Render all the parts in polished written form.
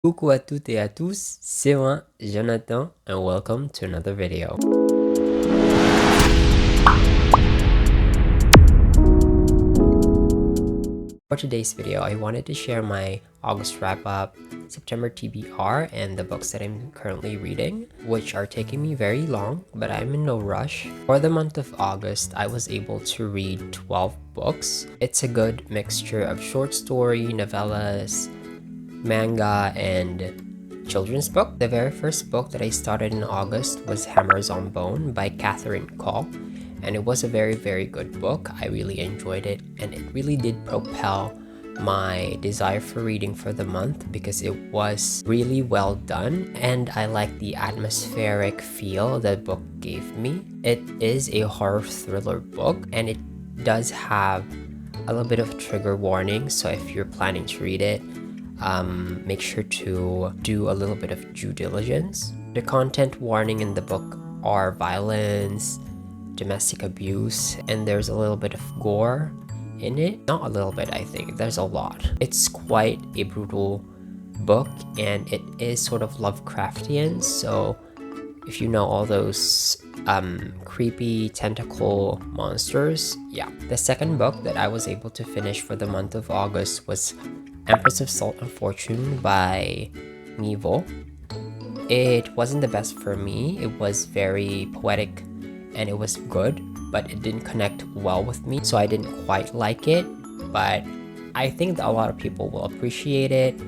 Coucou à toutes et à tous, c'est moi, Jonathan, and welcome to another video. For today's video, I wanted to share my August wrap-up, September TBR, and the books that I'm currently reading, which are taking me very long, but I'm in no rush. For the month of August, I was able to read 12 books. It's a good mixture of short story, novellas, manga, and children's book. The very first book that I started in August was Hammers on Bone by Catherine Call, and it was a very good book. I really enjoyed it, and it really did propel my desire for reading for the month because it was really well done, and I like the atmospheric feel the book gave me. It is a horror thriller book, and it does have a little bit of trigger warning, so if you're planning to read it, make sure to do a little bit of due diligence. The content warning in the book are violence, domestic abuse, and there's a little bit of gore in it. Not a little bit, I think. There's a lot. It's quite a brutal book, and it is sort of Lovecraftian, so if you know all those creepy tentacle monsters, yeah. The second book that I was able to finish for the month of August was Empress of Salt and Fortune by Nivo. It wasn't the best for me. It was very poetic and it was good, but it didn't connect well with me, so I didn't quite like it, but I think that a lot of people will appreciate it,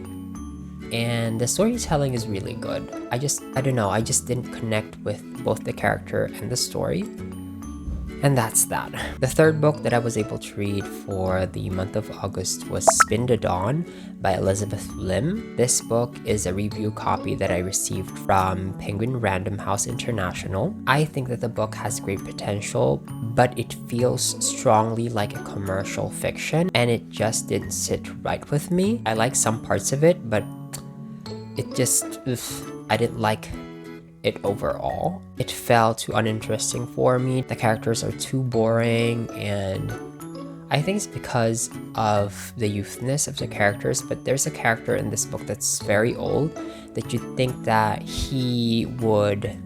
and the storytelling is really good. I don't know, I just didn't connect with both the character and the story. And that's that. The third book that I was able to read for the month of August was Spinda Dawn by Elizabeth Lim. This book is a review copy that I received from Penguin Random House International. I think that the book has great potential, but it feels strongly like a commercial fiction, and it just didn't sit right with me. I like some parts of it, but it just, I didn't like it overall. It felt too uninteresting for me. The characters are too boring, and I think it's because of the youthness of the characters, but there's a character in this book that's very old that you'd think that he would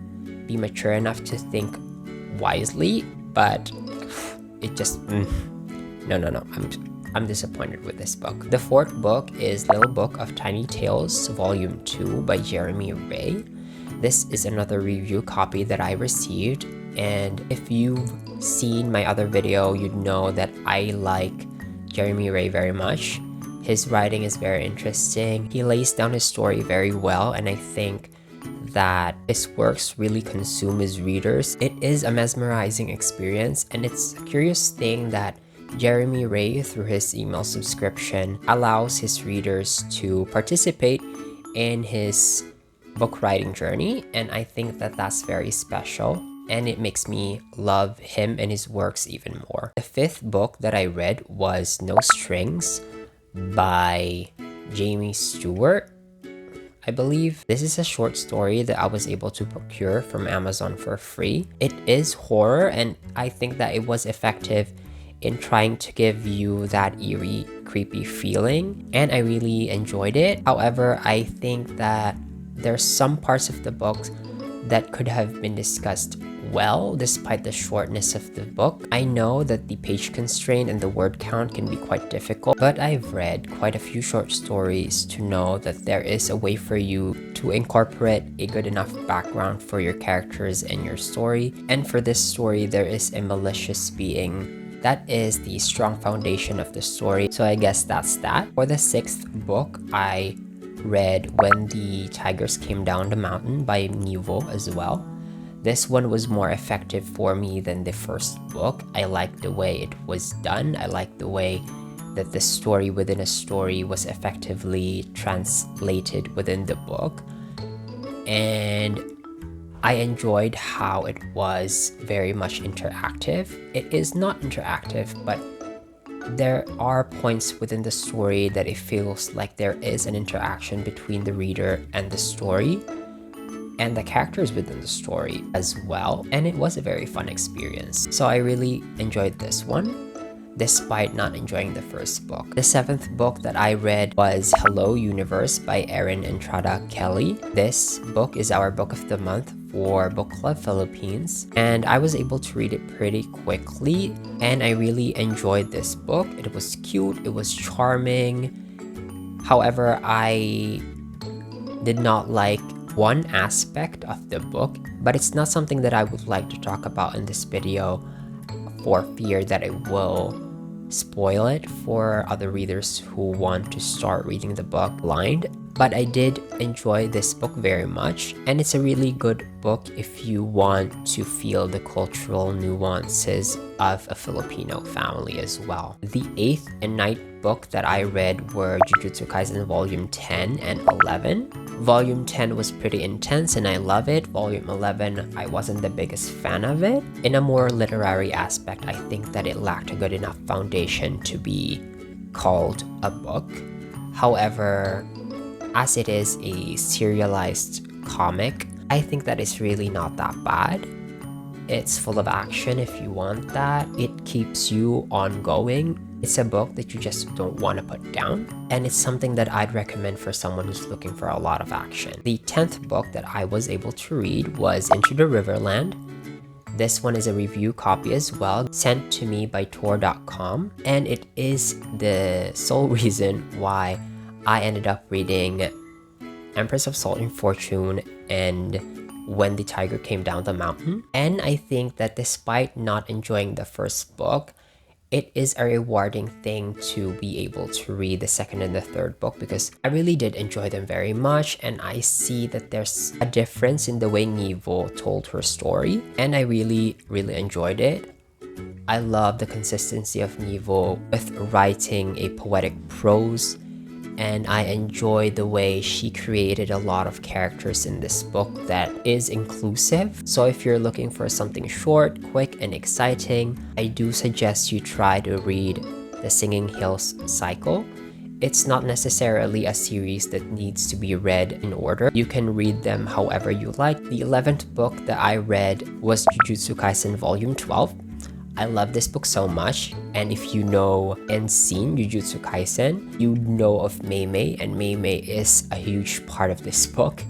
be mature enough to think wisely, but it just no, I'm disappointed with this book. The fourth book is Little Book of Tiny Tales Volume 2 by Jeremy Ray. This is another review copy that I received, and if you've seen my other video, you'd know that I like Jeremy Ray very much. His writing is very interesting. He lays down his story very well, and I think that his works really consume his readers. It is a mesmerizing experience, and it's a curious thing that Jeremy Ray, through his email subscription, allows his readers to participate in his book writing journey, and I think that that's very special, and it makes me love him and his works even more. The fifth book that I read was No Strings by Jamie Stewart, I believe. This is a short story that I was able to procure from Amazon for free. It is horror, and I think that it was effective in trying to give you that eerie, creepy feeling, and I really enjoyed it. However, I think that there's some parts of the book that could have been discussed well despite the shortness of the book. I know that the page constraint and the word count can be quite difficult, but I've read quite a few short stories to know that there is a way for you to incorporate a good enough background for your characters and your story. And for this story, there is a malicious being that is the strong foundation of the story, so I guess that's that. For the sixth book, I read When the Tigers Came Down the Mountain by Nivo as well. This one was more effective for me than the first book. I liked the way it was done. I liked the way that the story within a story was effectively translated within the book. And I enjoyed how it was very much interactive. It is not interactive, but there are points within the story that it feels like there is an interaction between the reader and the story and the characters within the story as well, and it was a very fun experience. So I really enjoyed this one. despite not enjoying the first book. The 7th book that I read was Hello Universe by Erin Entrada Kelly. This book is our book of the month for Book Club Philippines, and I was able to read it pretty quickly, and I really enjoyed this book. It was cute, it was charming. However, I did not like one aspect of the book, but it's not something that I would like to talk about in this video for fear that it will spoil it for other readers who want to start reading the book blind. But I did enjoy this book very much, and it's a really good book if you want to feel the cultural nuances of a Filipino family as well. The 8th and 9th book that I read were Jujutsu Kaisen Volume 10 and 11. Volume 10 was pretty intense and I love it. Volume 11, I wasn't the biggest fan of it. In a more literary aspect, I think that it lacked a good enough foundation to be called a book. However, as it is a serialized comic, I think that it's really not that bad. It's full of action if you want that. It keeps you ongoing. It's a book that you just don't want to put down, and it's something that I'd recommend for someone who's looking for a lot of action. The 10th book that I was able to read was Into the Riverland. This one is a review copy as well, sent to me by Tor.com, and it is the sole reason why I ended up reading Empress of Salt and Fortune and When the Tiger Came Down the Mountain. And I think that despite not enjoying the first book, it is a rewarding thing to be able to read the second and the third book, because I really did enjoy them very much, and I see that there's a difference in the way Nivo told her story, and I really enjoyed it. I love the consistency of Nivo with writing a poetic prose, and I enjoy the way she created a lot of characters in this book that is inclusive. So if you're looking for something short, quick, and exciting, I do suggest you try to read the Singing Hills cycle. It's not necessarily a series that needs to be read in order. You can read them however you like. The 11th book that I read was Jujutsu Kaisen Volume 12. I love this book so much, and if you know and seen Jujutsu Kaisen, you know of Mei Mei, and Mei Mei is a huge part of this book,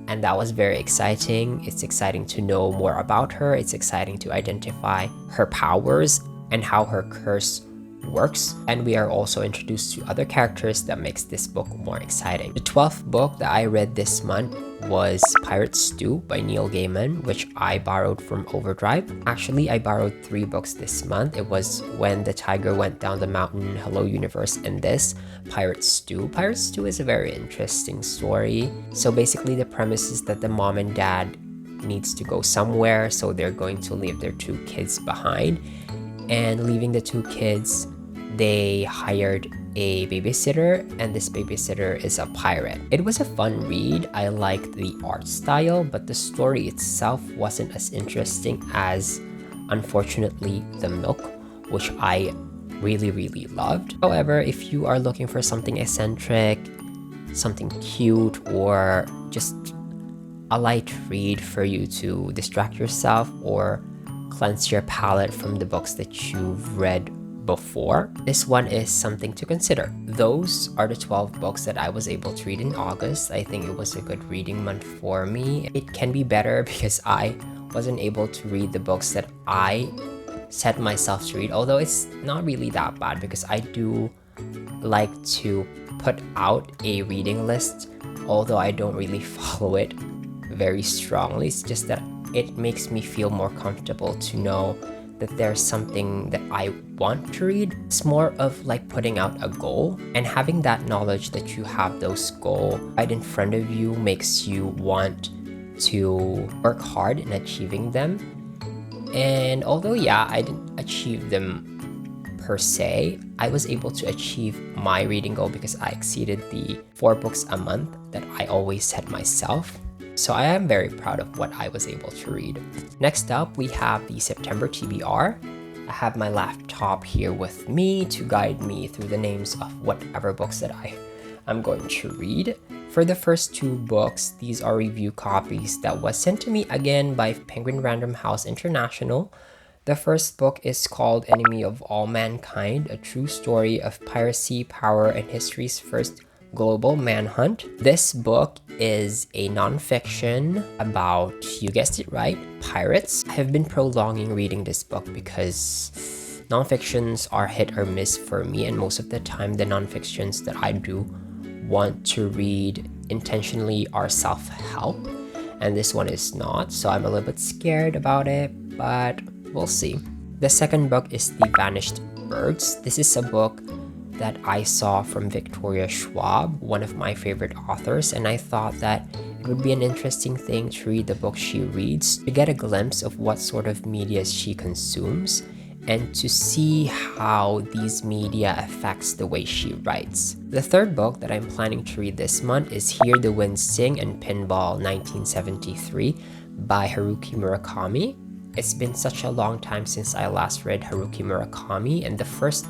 and that was very exciting. It's exciting to know more about her. It's exciting to identify her powers and how her curse works, and we are also introduced to other characters that makes this book more exciting. The 12th book that I read this month was Pirate Stew by Neil Gaiman, which I borrowed from Overdrive. Actually, I borrowed 3 books this month. It was When the Tiger Went Down the Mountain, Hello Universe, and this, Pirate Stew. Pirate Stew is a very interesting story. So basically the premise is that the mom and dad needs to go somewhere, so they're going to leave their 2 kids behind. And leaving the 2 kids, they hired a babysitter, and this babysitter is a pirate. It was a fun read. I liked the art style, but the story itself wasn't as interesting as, unfortunately, The Milk, which I really loved. However, if you are looking for something eccentric, something cute, or just a light read for you to distract yourself or cleanse your palate from the books that you've read before, this one is something to consider. Those are the 12 books that I was able to read in August. I think it was a good reading month for me. It can be better because I wasn't able to read the books that I set myself to read, although it's not really that bad because I do like to put out a reading list, although I don't really follow it very strongly. It's just that it makes me feel more comfortable to know that there's something that I want to read. It's more of like putting out a goal, and having that knowledge that you have those goals right in front of you makes you want to work hard in achieving them. And although I didn't achieve them per se, I was able to achieve my reading goal because I exceeded the 4 books a month that I always set myself. So I am very proud of what I was able to read. Next up, we have the September TBR. I have my laptop here with me to guide me through the names of whatever books that I'm going to read. For the first 2 books, these are review copies that was sent to me again by Penguin Random House International. The first book is called Enemy of All Mankind, a true story of piracy, power, and history's first global manhunt. This book is a nonfiction about, you guessed it right, pirates. I have been prolonging reading this book because nonfictions are hit or miss for me, and most of the time the nonfictions that I do want to read intentionally are self-help, and this one is not, so I'm a little bit scared about it, but we'll see. The second book is The Vanished Birds. This is a book that I saw from Victoria Schwab, one of my favorite authors, and I thought that it would be an interesting thing to read the book she reads, to get a glimpse of what sort of media she consumes, and to see how these media affects the way she writes. The third book that I'm planning to read this month is Hear the Wind Sing and Pinball 1973 by Haruki Murakami. It's been such a long time since I last read Haruki Murakami, and the first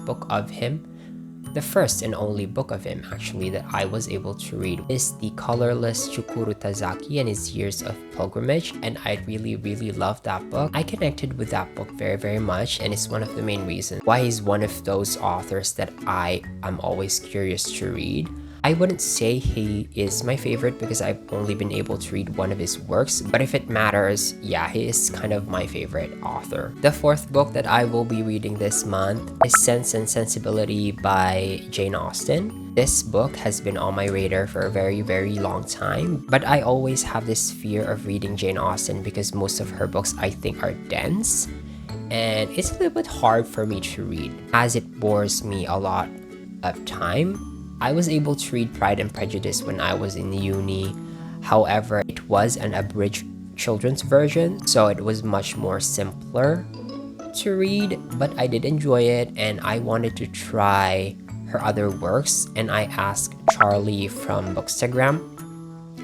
and only book of him actually that I was able to read is The Colorless Chukuru Tazaki and His Years of Pilgrimage, and I really loved that book. I connected with that book very much, and it's one of the main reasons why he's one of those authors that I am always curious to read. I wouldn't say he is my favorite because I've only been able to read one of his works, but if it matters, yeah, he is kind of my favorite author. The fourth book that I will be reading this month is Sense and Sensibility by Jane Austen. This book has been on my radar for a very long time, but I always have this fear of reading Jane Austen because most of her books I think are dense, and it's a little bit hard for me to read as it bores me a lot of time. I was able to read Pride and Prejudice when I was in uni. However, it was an abridged children's version, so it was much more simpler to read, but I did enjoy it and I wanted to try her other works, and I asked Charlie from Bookstagram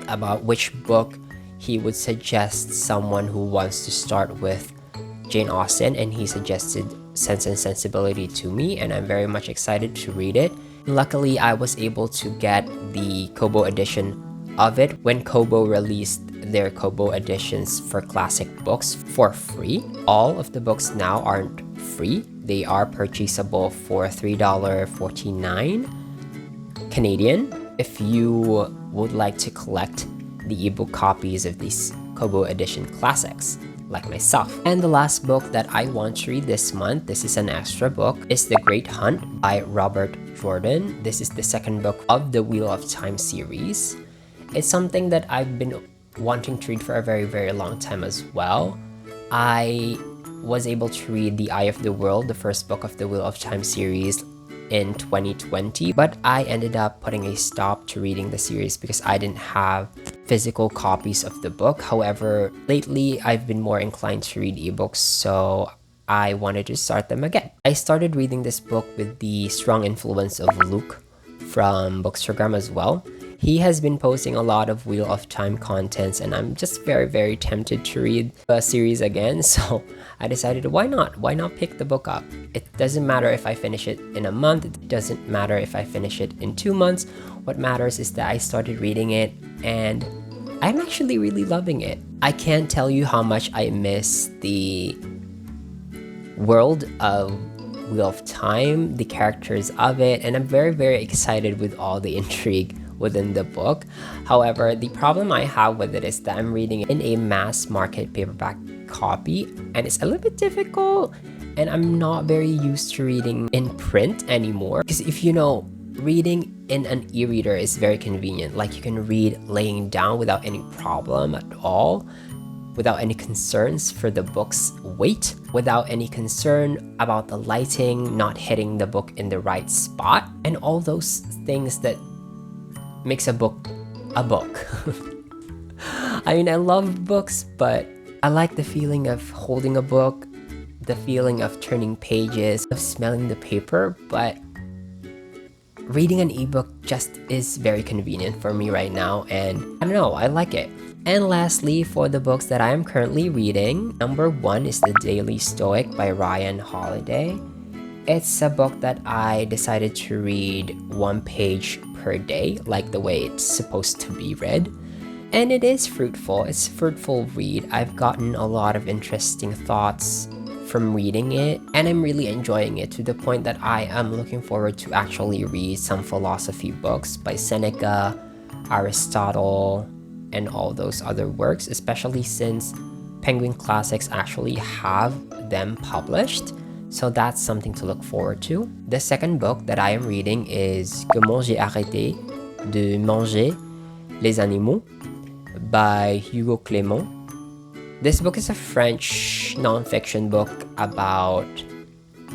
about which book he would suggest someone who wants to start with Jane Austen, and he suggested Sense and Sensibility to me, and I'm very much excited to read it. Luckily, I was able to get the Kobo edition of it when Kobo released their Kobo editions for classic books for free. All of the books now aren't free. They are purchasable for $3.49 Canadian if you would like to collect the ebook copies of these Kobo edition classics, like myself. And the last book that I want to read this month, this is an extra book, is The Great Hunt by Robert Jordan. This is the second book of the Wheel of Time series. It's something that I've been wanting to read for a very long time as well. I was able to read The Eye of the World, the first book of the Wheel of Time series, in 2020, but I ended up putting a stop to reading the series because I didn't have physical copies of the book. However, lately I've been more inclined to read ebooks, so I wanted to start them again. I started reading this book with the strong influence of Luke from Bookstagram as well. He has been posting a lot of Wheel of Time contents, and I'm just very tempted to read the series again, so I decided why not pick the book up. It doesn't matter if I finish it in a month, it doesn't matter if I finish it in 2 months. What matters is that I started reading it and I'm actually really loving it. I can't tell you how much I miss the world of Wheel of Time, the characters of it, and I'm very excited with all the intrigue within the book. However, the problem I have with it is that I'm reading it in a mass market paperback copy, and it's a little bit difficult, and I'm not very used to reading in print anymore. Because if you know, reading in an e-reader is very convenient. Like, you can read laying down without any problem at all, without any concerns for the book's weight, without any concern about the lighting not hitting the book in the right spot, and all those things that makes a book a book. I mean, I love books, but I like the feeling of holding a book, the feeling of turning pages, of smelling the paper, but reading an ebook just is very convenient for me right now, and I don't know, I like it. And lastly, for the books that I am currently reading, number 1 is The Daily Stoic by Ryan Holiday. It's a book that I decided to read 1 page per day, like the way it's supposed to be read. And it is fruitful. It's a fruitful read. I've gotten a lot of interesting thoughts from reading it, and I'm really enjoying it to the point that I am looking forward to actually read some philosophy books by Seneca, Aristotle, and all those other works, especially since Penguin Classics actually have them published. So that's something to look forward to. The second book that I am reading is Comment j'ai arrêté de manger les animaux by Hugo Clément. This book is a French non-fiction book about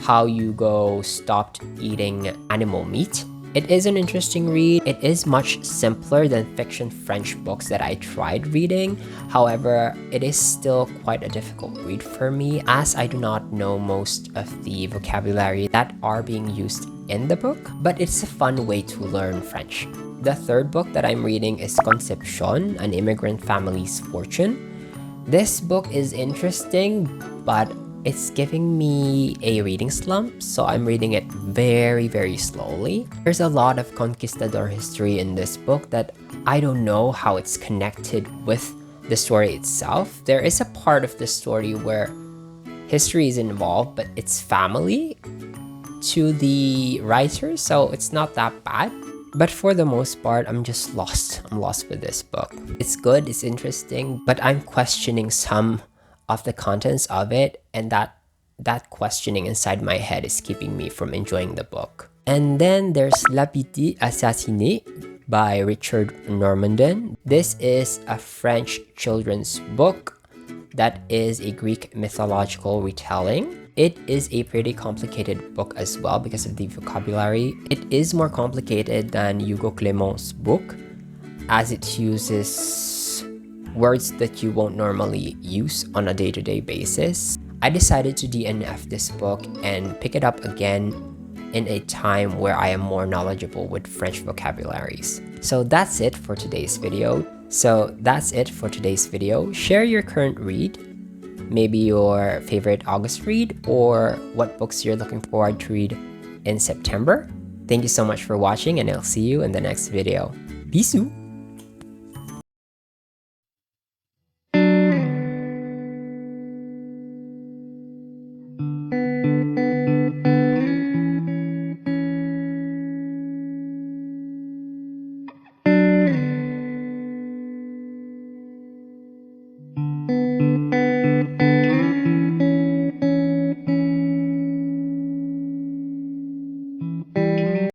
how Hugo stopped eating animal meat. It is an interesting read. It is much simpler than fiction French books that I tried reading. However, it is still quite a difficult read for me as I do not know most of the vocabulary that are being used in the book, but it's a fun way to learn French. The third book that I'm reading is Concepcion, An Immigrant Family's Fortune. This book is interesting, but it's giving me a reading slump, so I'm reading it very, very slowly. There's a lot of conquistador history in this book that I don't know how it's connected with the story itself. There is a part of the story where history is involved, but it's family to the writer, so it's not that bad. But for the most part, I'm just lost. I'm lost with this book. It's good, it's interesting, but I'm questioning some of the contents of it, and that questioning inside my head is keeping me from enjoying the book. And then there's Lapiti Assassini by Richard Normandin. This is a French children's book that is a Greek mythological retelling. It is a pretty complicated book as well because of the vocabulary. It is more complicated than Hugo Clément's book as it uses words that you won't normally use on a day-to-day basis. I decided to DNF this book and pick it up again in a time where I am more knowledgeable with French vocabularies. So that's it for today's video. Share your current read, maybe your favorite August read, or what books you're looking forward to read in September. Thank you so much for watching, and I'll see you in the next video. Bisous!